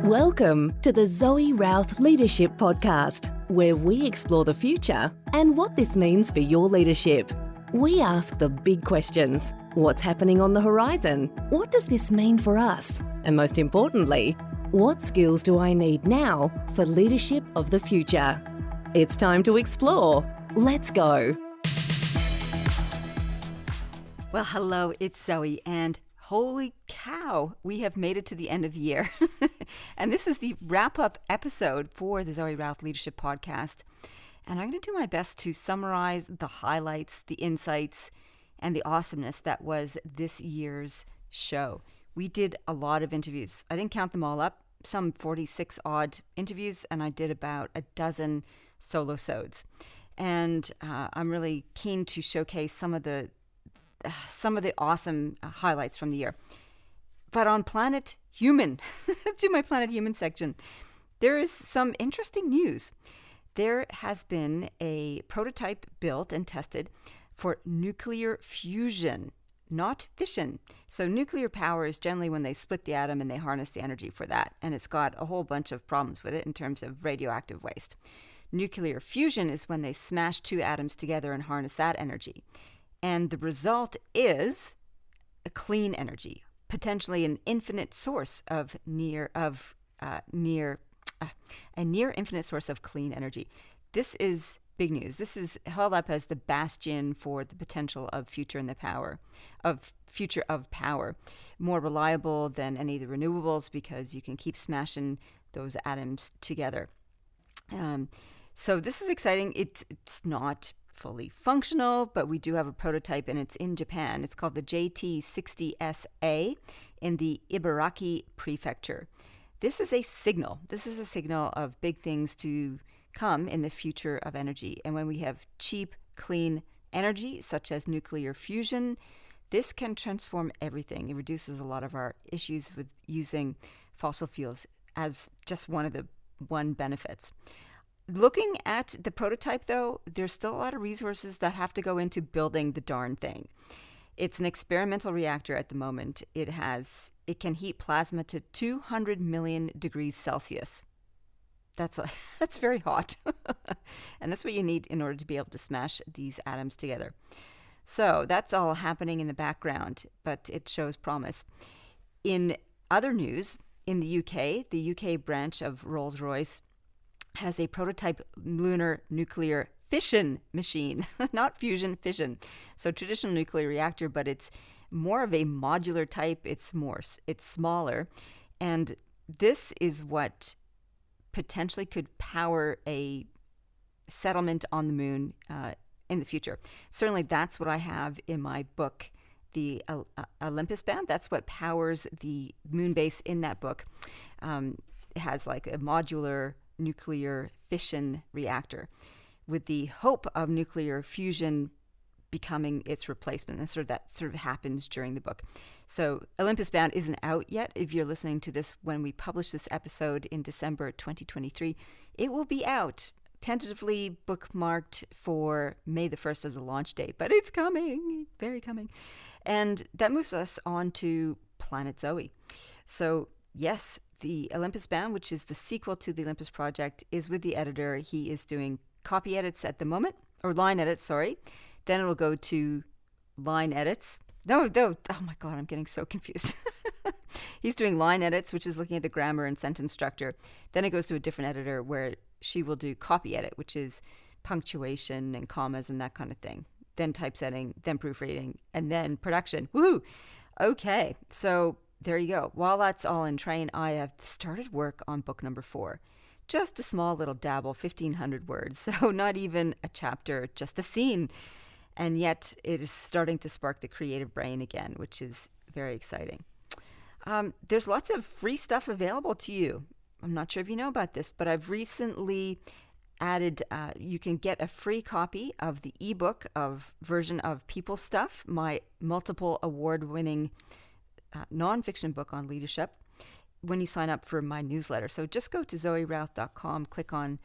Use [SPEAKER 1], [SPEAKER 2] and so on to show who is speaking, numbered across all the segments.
[SPEAKER 1] Welcome to the Zoë Routh Leadership Podcast, where we explore the future and what this means for your leadership. We ask the big questions. What's happening on the horizon? What does this mean for us? And most importantly, what skills do I need now for leadership of the future? It's time to explore. Let's go.
[SPEAKER 2] Well, hello, it's Zoe, and holy cow, we have made it to the end of the year. And this is the wrap-up episode for the Zoë Routh Leadership Podcast. And I'm going to do my best to summarize the highlights, the insights, and the awesomeness that was this year's show. We did a lot of interviews. I didn't count them all up, some 46 odd interviews, and I did about a dozen solo-sodes. And I'm really keen to showcase some of the awesome highlights from the year. But on Planet Human, to my Planet Human section, there is some interesting news. There has been a prototype built and tested for nuclear fusion, not fission. So nuclear power is generally when they split the atom and they harness the energy for that. And it's got a whole bunch of problems with it in terms of radioactive waste. Nuclear fusion is when they smash two atoms together and harness that energy. And the result is a clean energy, potentially an infinite source of near infinite source of clean energy. This is big news. This is held up as the bastion for the potential of future of power, more reliable than any of the renewables because you can keep smashing those atoms together. So this is exciting. It's not fully functional, but we do have a prototype and it's in Japan. It's called the JT60SA in the Ibaraki Prefecture. This is a signal. This is a signal of big things to come in the future of energy. And when we have cheap, clean energy, such as nuclear fusion, this can transform everything. It reduces a lot of our issues with using fossil fuels as just one benefits. Looking at the prototype, though, there's still a lot of resources that have to go into building the darn thing. It's an experimental reactor at the moment. It can heat plasma to 200 million degrees Celsius. That's very hot. And that's what you need in order to be able to smash these atoms together. So that's all happening in the background, but it shows promise. In other news, in the UK branch of Rolls-Royce has a prototype lunar nuclear fission machine, not fusion, fission. So traditional nuclear reactor, but it's more of a modular type. It's smaller. And this is what potentially could power a settlement on the moon in the future. Certainly that's what I have in my book, the Olympus Band. That's what powers the moon base in that book. It has like a modular nuclear fission reactor with the hope of nuclear fusion becoming its replacement. And that happens during the book. So Olympus Bound isn't out yet. If you're listening to this when we publish this episode in December 2023, it will be out, tentatively bookmarked for May the 1st as a launch date, but it's coming, very coming. And that moves us on to Planet Zoë. So yes, the Olympus Bound, which is the sequel to the Olympus Project, is with the editor. He is doing copy edits at the moment, or line edits, sorry. Then it'll go to line edits. No, oh my God, I'm getting so confused. He's doing line edits, which is looking at the grammar and sentence structure. Then it goes to a different editor where she will do copy edit, which is punctuation and commas and that kind of thing. Then typesetting, then proofreading, and then production. Woohoo! Okay, so there you go. While that's all in train, I have started work on book number 4. Just a small little dabble, 1,500 words. So not even a chapter, just a scene. And yet it is starting to spark the creative brain again, which is very exciting. There's lots of free stuff available to you. I'm not sure if you know about this, but I've recently added, you can get a free copy of the ebook version of People Stuff, my multiple award-winning nonfiction book on leadership, when you sign up for my newsletter. So just go to zoerouth.com, click on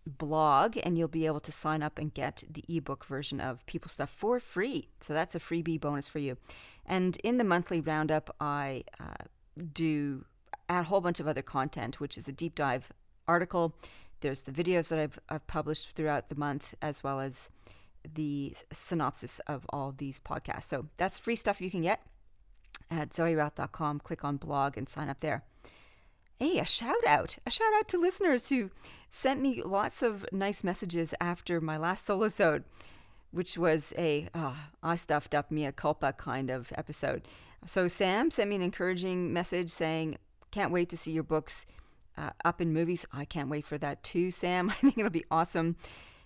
[SPEAKER 2] blog, and you'll be able to sign up and get the ebook version of People Stuff for free. So that's a freebie bonus for you. And in the monthly roundup, I a whole bunch of other content, which is a deep dive article. There's the videos that I've published throughout the month, as well as the synopsis of all these podcasts. So that's free stuff you can get at zoerouth.com. Click on blog and sign up there. Hey, a shout out to listeners who sent me lots of nice messages after my last solo-sode, which was I stuffed up mea culpa kind of episode. So Sam sent me an encouraging message saying, can't wait to see your books up in movies. I can't wait for that too, Sam. I think it'll be awesome.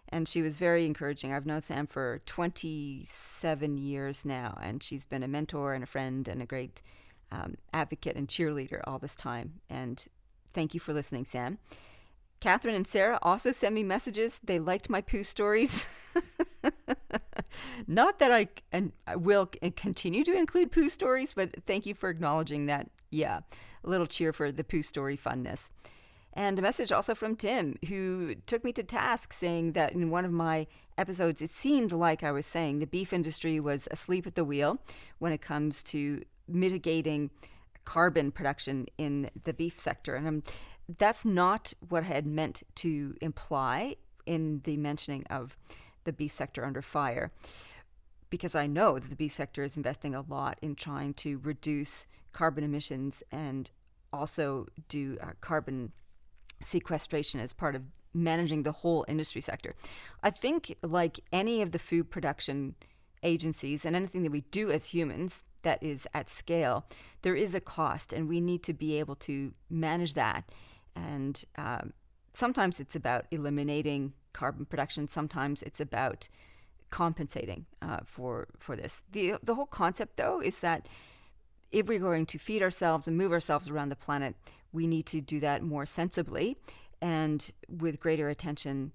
[SPEAKER 2] And she was very encouraging. I've known Sam for 27 years now, and she's been a mentor and a friend and a great advocate and cheerleader all this time. And thank you for listening, Sam. Catherine and Sarah also sent me messages. They liked my poo stories. Not that I will continue to include poo stories, but thank you for acknowledging that. Yeah, a little cheer for the poo story funness. And a message also from Tim, who took me to task, saying that in one of my episodes, it seemed like I was saying the beef industry was asleep at the wheel when it comes to mitigating carbon production in the beef sector. And that's not what I had meant to imply in the mentioning of the beef sector under fire, because I know that the beef sector is investing a lot in trying to reduce carbon emissions and also do carbon sequestration as part of managing the whole industry sector. I think like any of the food production agencies and anything that we do as humans that is at scale, there is a cost, and we need to be able to manage that. And sometimes it's about eliminating carbon production. Sometimes it's about compensating for this. The whole concept, though, is that if we're going to feed ourselves and move ourselves around the planet, we need to do that more sensibly and with greater attention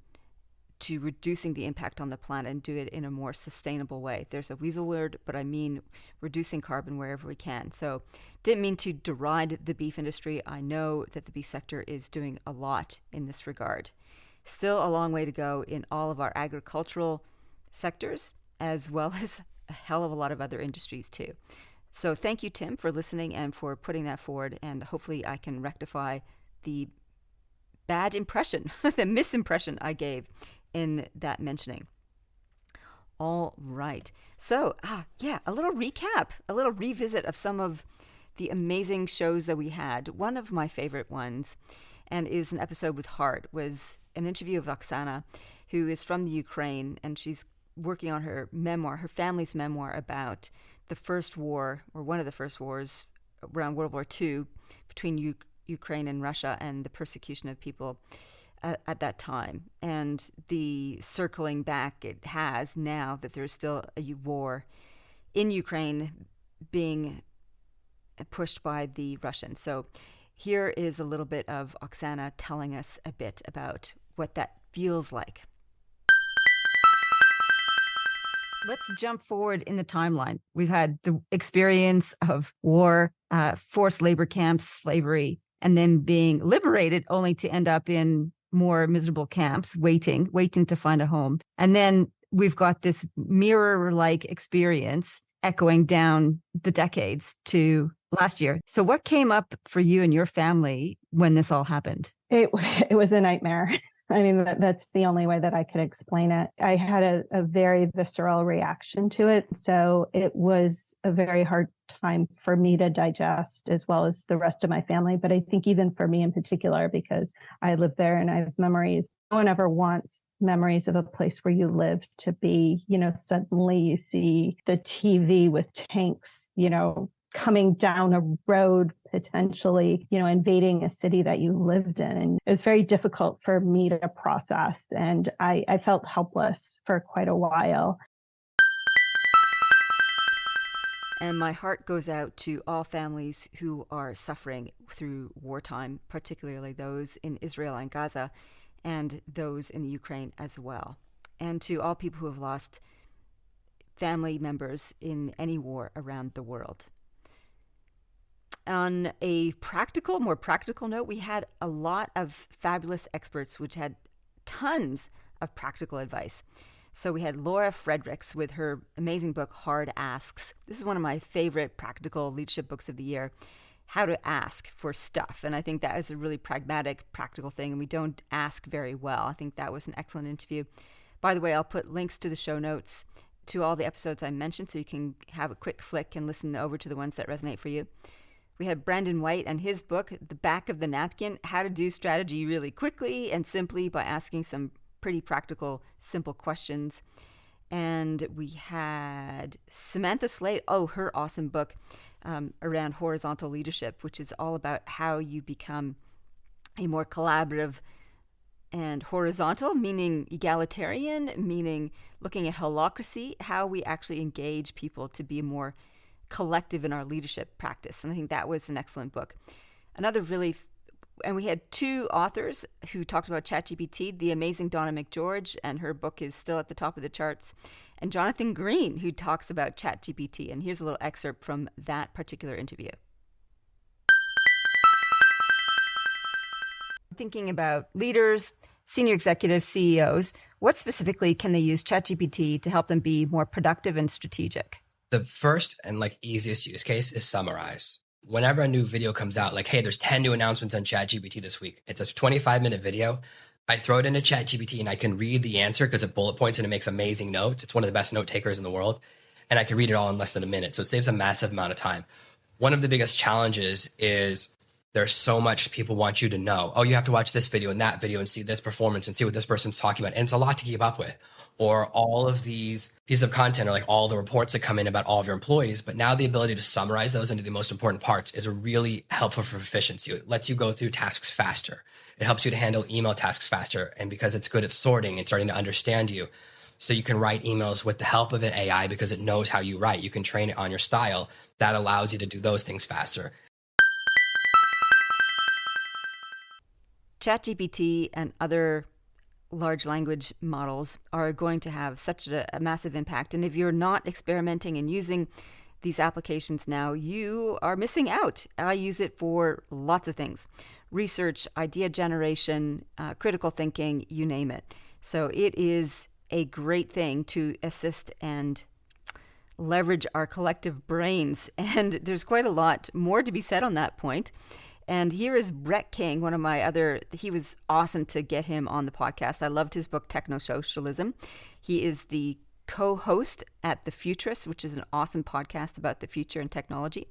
[SPEAKER 2] to reducing the impact on the planet, and do it in a more sustainable way. There's a weasel word, but I mean reducing carbon wherever we can. So didn't mean to deride the beef industry. I know that the beef sector is doing a lot in this regard. Still a long way to go in all of our agricultural sectors, as well as a hell of a lot of other industries too. So thank you, Tim, for listening and for putting that forward. And hopefully I can rectify the bad impression, the misimpression I gave in that mentioning. All right. So, a little recap, a little revisit of some of the amazing shows that we had. One of my favorite ones, and is an episode with heart, was an interview of Oksana, who is from the Ukraine, and she's working on her memoir, her family's memoir, about the first war, or one of the first wars around World War II between Ukraine and Russia, and the persecution of people at that time, and the circling back it has now that there's still a war in Ukraine being pushed by the Russians. So here is a little bit of Oksana telling us a bit about what that feels like. Let's jump forward in the timeline. We've had the experience of war, forced labor camps, slavery, and then being liberated only to end up in more miserable camps, waiting to find a home. And then we've got this mirror-like experience echoing down the decades to last year. So what came up for you and your family when this all happened?
[SPEAKER 3] It was a nightmare. I mean, that's the only way that I could explain it. I had a very visceral reaction to it. So it was a very hard time for me to digest, as well as the rest of my family. But I think even for me in particular, because I live there and I have memories. No one ever wants memories of a place where you live to be, suddenly you see the TV with tanks, coming down a road, potentially, invading a city that you lived in. And it was very difficult for me to process. And I felt helpless for quite a while.
[SPEAKER 2] And my heart goes out to all families who are suffering through wartime, particularly those in Israel and Gaza, and those in the Ukraine as well. And to all people who have lost family members in any war around the world. On a more practical note, we had a lot of fabulous experts which had tons of practical advice. So we had Laura Fredericks with her amazing book, Hard Asks. This is one of my favorite practical leadership books of the year. how to ask for stuff. And I think that is a really pragmatic, practical thing. And we don't ask very well. I think that was an excellent interview. By the way, I'll put links to the show notes to all the episodes I mentioned so you can have a quick flick and listen over to the ones that resonate for you. We had Brandon White and his book, The Back of the Napkin, How to Do Strategy Really Quickly and Simply by Asking Some Pretty Practical, Simple Questions. And we had Samantha Slade, her awesome book around horizontal leadership, which is all about how you become a more collaborative and horizontal, meaning egalitarian, meaning looking at holacracy, how we actually engage people to be more collective in our leadership practice. And I think that was an excellent book. Another really, and we had two authors who talked about ChatGPT, the amazing Donna McGeorge, and her book is still at the top of the charts, and Jonathan Green, who talks about ChatGPT. And here's a little excerpt from that particular interview. Thinking about leaders, senior executives, CEOs, what specifically can they use ChatGPT to help them be more productive and strategic?
[SPEAKER 4] The first and easiest use case is summarise. Whenever a new video comes out, hey, there's 10 new announcements on ChatGPT this week. It's a 25-minute video. I throw it into ChatGPT and I can read the answer because it bullet points and it makes amazing notes. It's one of the best note takers in the world. And I can read it all in less than a minute. So it saves a massive amount of time. One of the biggest challenges is there's so much people want you to know. Oh, you have to watch this video and that video and see this performance and see what this person's talking about. And it's a lot to keep up with. Or all of these pieces of content are all the reports that come in about all of your employees. But now the ability to summarize those into the most important parts is really helpful for efficiency. It lets you go through tasks faster. It helps you to handle email tasks faster. And because it's good at sorting and starting to understand you, so you can write emails with the help of an AI because it knows how you write. You can train it on your style. That allows you to do those things faster.
[SPEAKER 2] ChatGPT and other large language models are going to have such a massive impact. And if you're not experimenting and using these applications now, you are missing out. I use it for lots of things: research, idea generation, critical thinking, you name it. So it is a great thing to assist and leverage our collective brains. And there's quite a lot more to be said on that point. And here is Brett King, one of my he was awesome to get him on the podcast. I loved his book, Techno-Socialism. He is the co-host at The Futurist, which is an awesome podcast about the future and technology.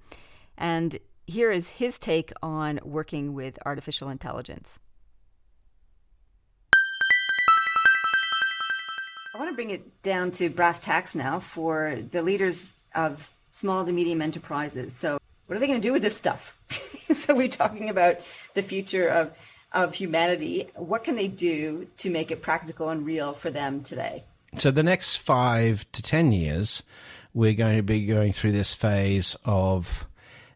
[SPEAKER 2] And here is his take on working with artificial intelligence. I want to bring it down to brass tacks now for the leaders of small to medium enterprises. So what are they going to do with this stuff? So we're talking about the future of humanity. What can they do to make it practical and real for them today?
[SPEAKER 5] So the next 5 to 10 years, we're going to be going through this phase of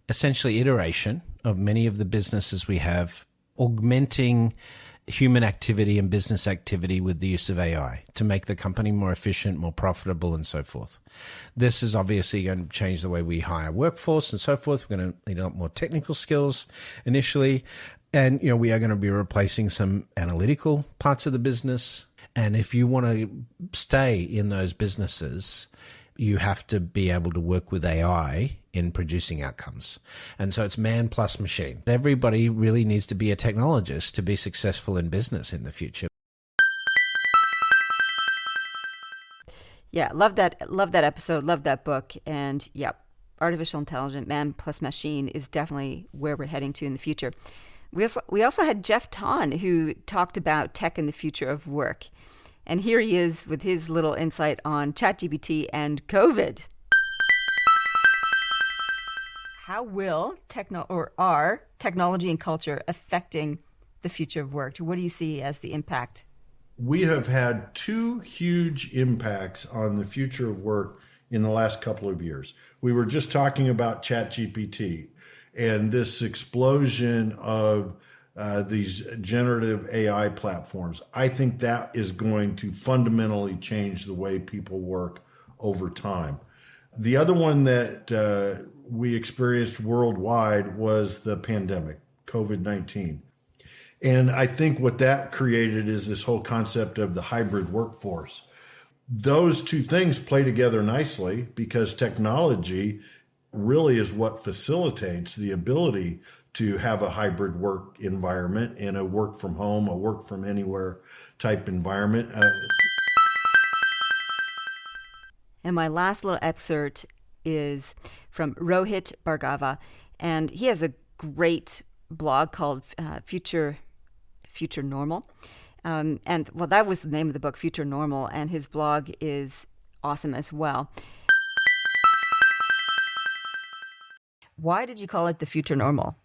[SPEAKER 5] essentially iteration of many of the businesses we have, augmenting human activity and business activity with the use of AI to make the company more efficient, more profitable, and so forth. This is obviously going to change the way we hire workforce and so forth. We're going to need a lot more technical skills initially. And, we are going to be replacing some analytical parts of the business. And if you want to stay in those businesses, you have to be able to work with AI in producing outcomes. And so it's man plus machine. Everybody really needs to be a technologist to be successful in business in the future.
[SPEAKER 2] Yeah, love that episode, love that book. And artificial intelligence, man plus machine is definitely where we're heading to in the future. We also had Jeff Ton, who talked about tech and the future of work. And here he is with his little insight on ChatGPT and COVID. How will are technology and culture affecting the future of work? What do you see as the impact?
[SPEAKER 6] We have had 2 huge impacts on the future of work in the last couple of years. We were just talking about ChatGPT and this explosion of these generative AI platforms. I think that is going to fundamentally change the way people work over time. The other one that we experienced worldwide was the pandemic, COVID-19. And I think what that created is this whole concept of the hybrid workforce. Those 2 things play together nicely because technology really is what facilitates the ability to have a hybrid work environment and a work from home, a work from anywhere type environment.
[SPEAKER 2] And my last little excerpt is from Rohit Bhargava, and he has a great blog called Future Normal. And well, that was the name of the book, Future Normal, and his blog is awesome as well. Why did you call it the Future Normal?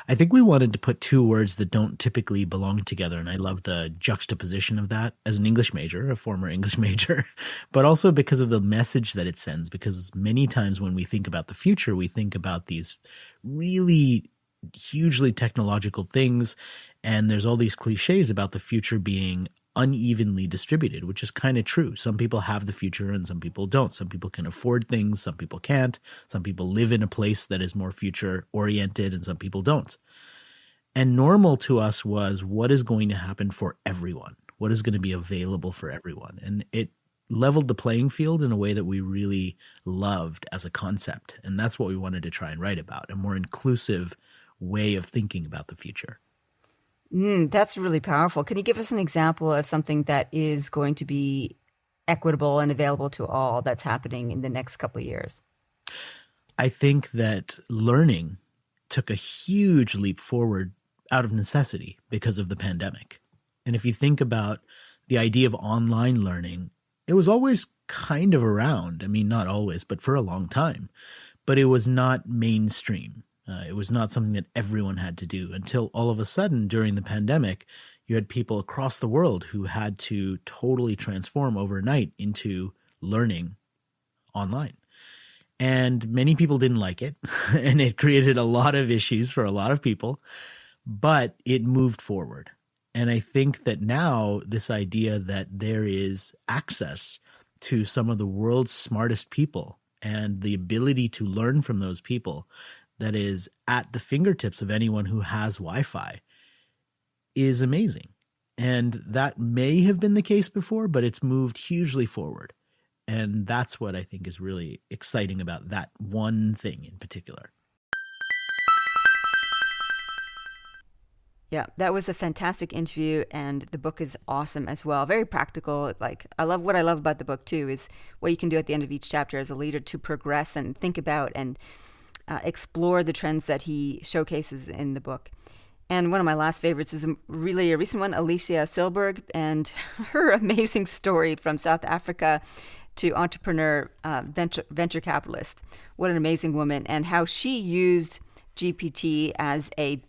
[SPEAKER 7] I think we wanted to put two words that don't typically belong together, and I love the juxtaposition of that as an English major, a former English major, but also because of the message that it sends, because many times when we think about the future, we think about these really hugely technological things, and there's all these cliches about the future being unevenly distributed, which is kind of true. Some people have the future and some people don't. Some people can afford things, some people can't. Some people live in a place that is more future oriented and some people don't. And normal to us was what is going to happen for everyone? What is going to be available for everyone? And it leveled the playing field in a way that we really loved as a concept. And that's what we wanted to try and write about, a more inclusive way of thinking about the future.
[SPEAKER 2] That's really powerful. Can you give us an example of something that is going to be equitable and available to all that's happening in the next couple of years?
[SPEAKER 7] I think that learning took a huge leap forward out of necessity because of the pandemic. And if you think about the idea of online learning, it was always kind of around. I mean, not always, but for a long time. But it was not mainstream. It was not something that everyone had to do until all of a sudden during the pandemic, you had people across the world who had to totally transform overnight into learning online. And many people didn't like it, and it created a lot of issues for a lot of people, but it moved forward. And I think that now this idea that there is access to some of the world's smartest people and the ability to learn from those people that is at the fingertips of anyone who has Wi-Fi is amazing. And that may have been the case before, but it's moved hugely forward. And that's what I think is really exciting about that one thing in particular.
[SPEAKER 2] Yeah, that was a fantastic interview, and the book is awesome as well. Very practical. What I love about the book too is what you can do at the end of each chapter as a leader to progress and think about and explore the trends that he showcases in the book. And one of my last favorites is really a recent one, Alicia Silberg, and her amazing story from South Africa to entrepreneur, venture capitalist. What an amazing woman, and how she used GPT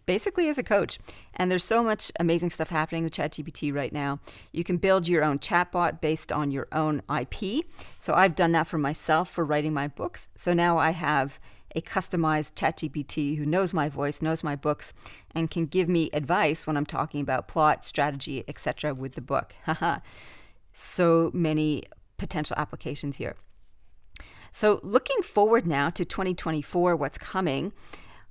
[SPEAKER 2] basically as a coach. And there's so much amazing stuff happening with ChatGPT right now. You can build your own chatbot based on your own IP. So I've done that for myself for writing my books. So now I have a customized ChatGPT who knows my voice, knows my books, and can give me advice when I'm talking about plot, strategy, etc. with the book. So many potential applications here. So looking forward now to 2024, what's coming,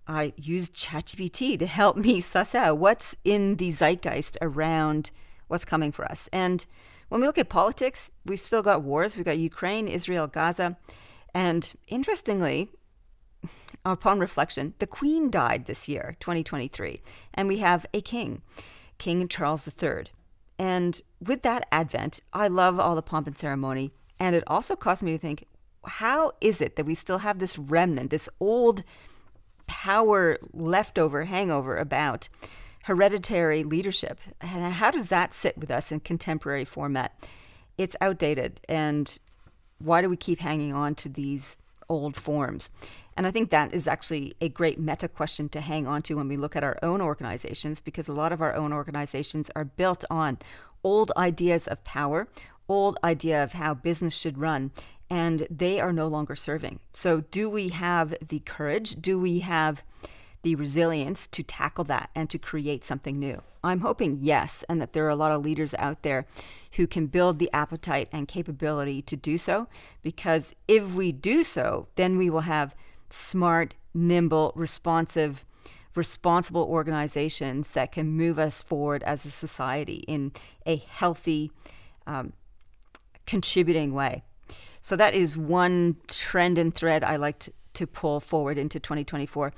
[SPEAKER 2] I used ChatGPT to help me suss out what's in the zeitgeist around what's coming for us. And when we look at politics, we've still got wars. We've got Ukraine, Israel, Gaza. And interestingly, upon reflection, the Queen died this year, 2023, and we have a king, King Charles III. And with that advent, I love all the pomp and ceremony, and it also caused me to think, how is it that we still have this remnant, this old power leftover hangover about hereditary leadership? And how does that sit with us in contemporary format? It's outdated, and why do we keep hanging on to these old forms? And I think that is actually a great meta question to hang on to when we look at our own organizations, because a lot of our own organizations are built on old ideas of power, old idea of how business should run, and they are no longer serving. So do we have the courage? Do we have the resilience to tackle that and to create something new? I'm hoping yes, and that there are a lot of leaders out there who can build the appetite and capability to do so, because if we do so, then we will have smart, nimble, responsive, responsible organizations that can move us forward as a society in a healthy, contributing way. So that is one trend and thread I like to pull forward into 2024.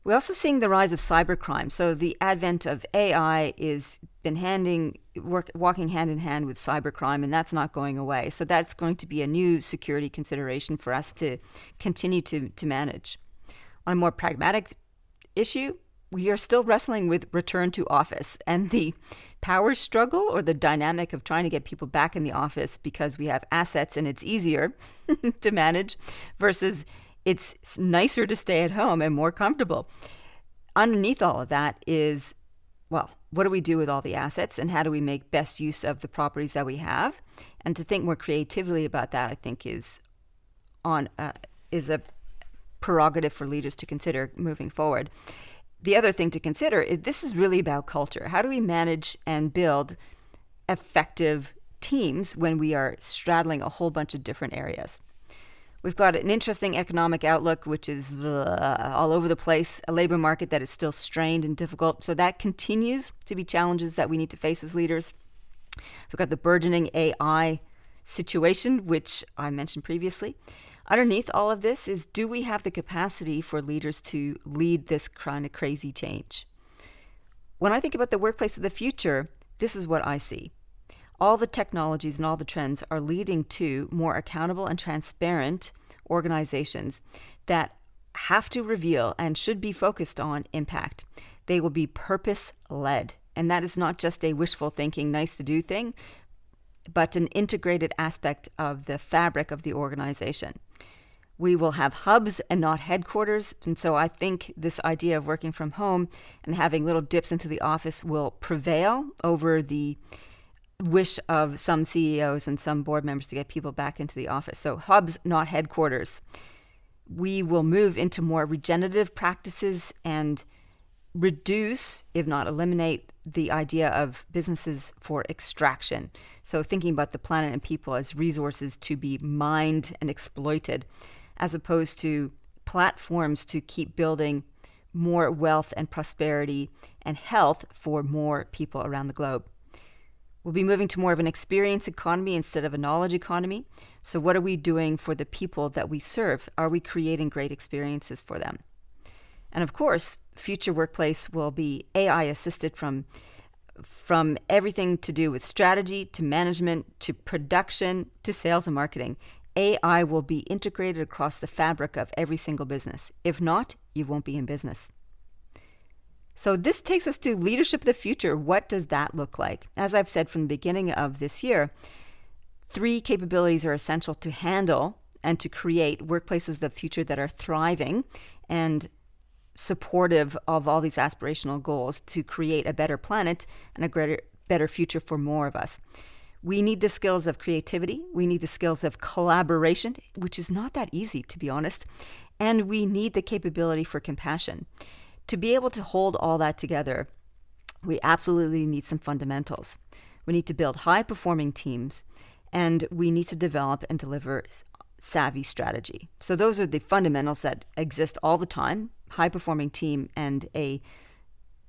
[SPEAKER 2] We're also seeing the rise of cybercrime. So the advent of AI is been walking hand in hand with cybercrime, and that's not going away. So that's going to be a new security consideration for us to continue to manage. On a more pragmatic issue, we are still wrestling with return to office and the power struggle, or the dynamic of trying to get people back in the office because we have assets and it's easier to manage versus it's nicer to stay at home and more comfortable. Underneath all of that is, well, what do we do with all the assets and how do we make best use of the properties that we have? And to think more creatively about that, I think is a prerogative for leaders to consider moving forward. The other thing to consider is this is really about culture. How do we manage and build effective teams when we are straddling a whole bunch of different areas? We've got an interesting economic outlook, which is all over the place, a labor market that is still strained and difficult. So that continues to be challenges that we need to face as leaders. We've got the burgeoning AI situation, which I mentioned previously. Underneath all of this is, do we have the capacity for leaders to lead this kind of crazy change? When I think about the workplace of the future, this is what I see. All the technologies and all the trends are leading to more accountable and transparent organizations that have to reveal and should be focused on impact. They will be purpose-led, and that is not just a wishful thinking, nice to do thing, but an integrated aspect of the fabric of the organization. We will have hubs and not headquarters, and so I think this idea of working from home and having little dips into the office will prevail over the wish of some CEOs and some board members to get people back into the office. So hubs, not headquarters. We will move into more regenerative practices and reduce, if not eliminate, the idea of businesses for extraction. So thinking about the planet and people as resources to be mined and exploited, as opposed to platforms to keep building more wealth and prosperity and health for more people around the globe. We'll be moving to more of an experience economy instead of a knowledge economy. So what are we doing for the people that we serve? Are we creating great experiences for them? And of course, future workplace will be AI assisted from everything to do with strategy to management to production to sales and marketing. AI will be integrated across the fabric of every single business. If not, you won't be in business. So this takes us to leadership of the future. What does that look like? As I've said from the beginning of this year, 3 capabilities are essential to handle and to create workplaces of the future that are thriving and supportive of all these aspirational goals to create a better planet and a better future for more of us. We need the skills of creativity. We need the skills of collaboration, which is not that easy, to be honest. And we need the capability for compassion. To be able to hold all that together, we absolutely need some fundamentals. We need to build high-performing teams, and we need to develop and deliver savvy strategy. So those are the fundamentals that exist all the time: high-performing team and a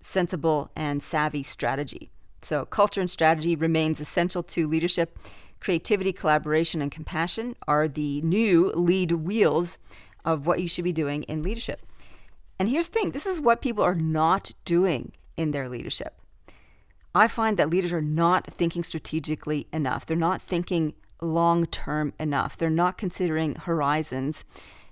[SPEAKER 2] sensible and savvy strategy. So culture and strategy remains essential to leadership. Creativity, collaboration, and compassion are the new lead wheels of what you should be doing in leadership. And here's the thing, this is what people are not doing in their leadership. I find that leaders are not thinking strategically enough. They're not thinking long-term enough. They're not considering horizons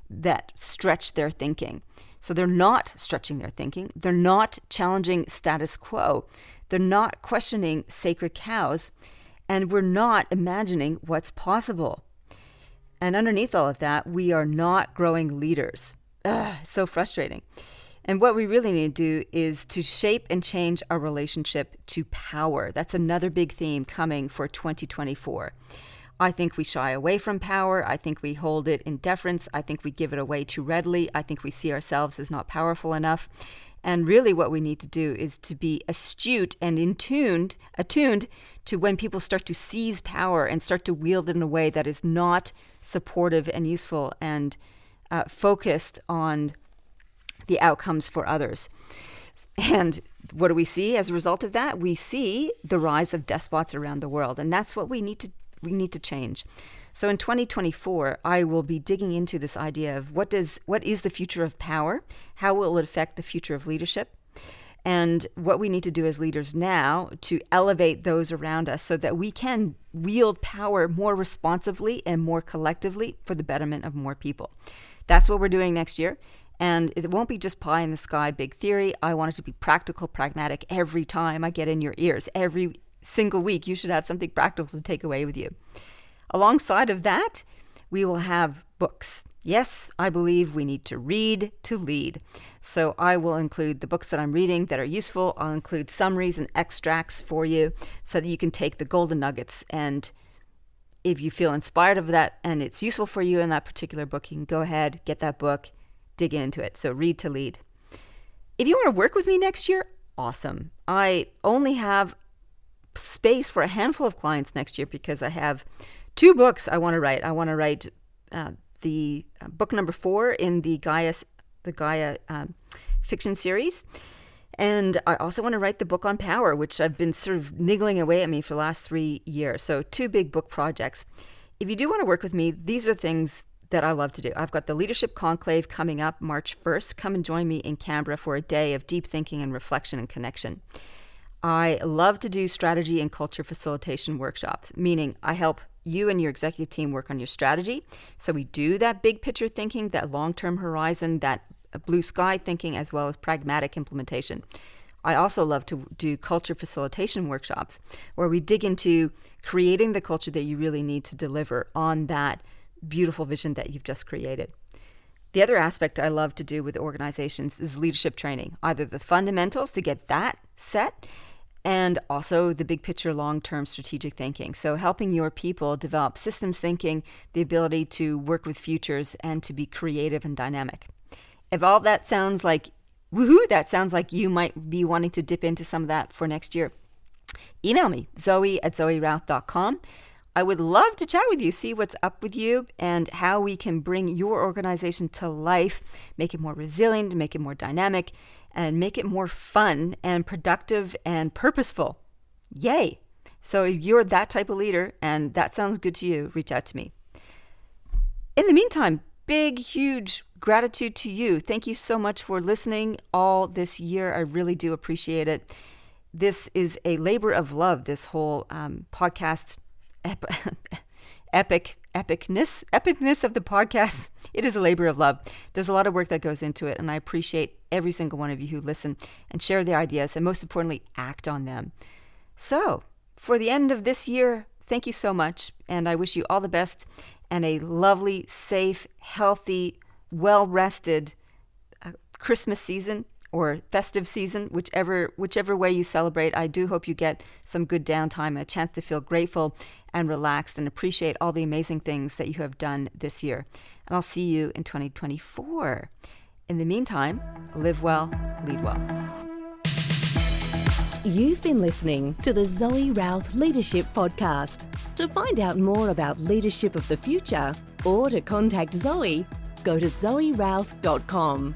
[SPEAKER 2] that stretch their thinking. So they're not stretching their thinking. They're not challenging status quo. They're not questioning sacred cows. And we're not imagining what's possible. And underneath all of that, we are not growing leaders. So frustrating. And what we really need to do is to shape and change our relationship to power. That's another big theme coming for 2024. I think we shy away from power. I think we hold it in deference. I think we give it away too readily. I think we see ourselves as not powerful enough. And really what we need to do is to be astute and attuned to when people start to seize power and start to wield it in a way that is not supportive and useful and focused on the outcomes for others. And what do we see as a result of that? We see the rise of despots around the world. And that's what we need to we need to change. So in 2024, I will be digging into this idea of what is the future of power? How will it affect the future of leadership? And what we need to do as leaders now to elevate those around us so that we can wield power more responsibly and more collectively for the betterment of more people. That's what we're doing next year. And it won't be just pie in the sky, big theory. I want it to be practical, pragmatic every time I get in your ears. Every single week, you should have something practical to take away with you. Alongside of that, we will have books. Yes, I believe we need to read to lead. So I will include the books that I'm reading that are useful. I'll include summaries and extracts for you so that you can take the golden nuggets. And if you feel inspired of that and it's useful for you in that particular book, you can go ahead, get that book, dig into it. So read to lead. If you want to work with me next year, awesome. I only have space for a handful of clients next year because I have 2 books I want to write. I want to write the book number 4 in the Gaia fiction series. And I also want to write the book on power, which I've been sort of niggling away at me for the last 3 years. So 2 big book projects. If you do want to work with me, these are things that I love to do. I've got the Leadership Conclave coming up March 1st. Come and join me in Canberra for a day of deep thinking and reflection and connection. I love to do strategy and culture facilitation workshops, meaning I help you and your executive team work on your strategy. So we do that big picture thinking, that long-term horizon, that blue sky thinking, as well as pragmatic implementation. I also love to do culture facilitation workshops where we dig into creating the culture that you really need to deliver on that beautiful vision that you've just created. The other aspect I love to do with organizations is leadership training, either the fundamentals to get that set, and also the big picture, long-term strategic thinking. So helping your people develop systems thinking, the ability to work with futures, and to be creative and dynamic. If all that sounds like woohoo, that sounds like you might be wanting to dip into some of that for next year, email me, Zoe@ZoeRouth.com. I would love to chat with you, see what's up with you and how we can bring your organization to life, make it more resilient, make it more dynamic, and make it more fun and productive and purposeful. Yay! So if you're that type of leader and that sounds good to you, reach out to me. In the meantime, big, huge gratitude to you. Thank you so much for listening all this year. I really do appreciate it. This is a labor of love, this whole podcast epicness of the podcast. It is a labor of love. There's a lot of work that goes into it, and I appreciate every single one of you who listen and share the ideas, and most importantly, act on them. So, for the end of this year, thank you so much, and I wish you all the best and a lovely, safe, healthy, well-rested Christmas season or festive season, whichever way you celebrate. I do hope you get some good downtime, a chance to feel grateful and relaxed and appreciate all the amazing things that you have done this year. And I'll see you in 2024. In the meantime, live well, lead well.
[SPEAKER 1] You've been listening to the Zoë Routh Leadership Podcast. To find out more about leadership of the future or to contact Zoe, go to zoerouth.com.